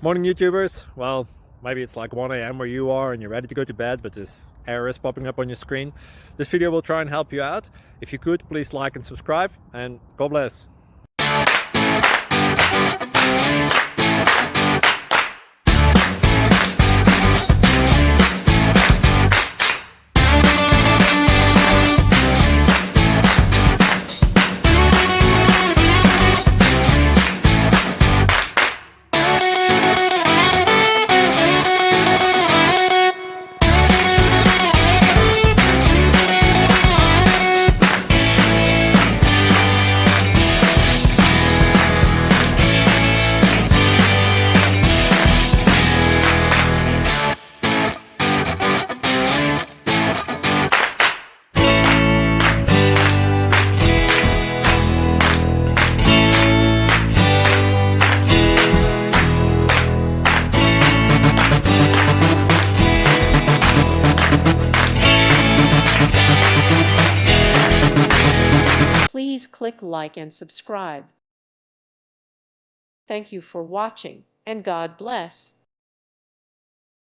Morning YouTubers. Well, maybe it's like 1 a.m. where you are and you're ready to go to bed, but this error is popping up on your screen. This video will try and help you out. If you could, please like and subscribe, and God bless. Please click like and subscribe. Thank you for watching, and God bless.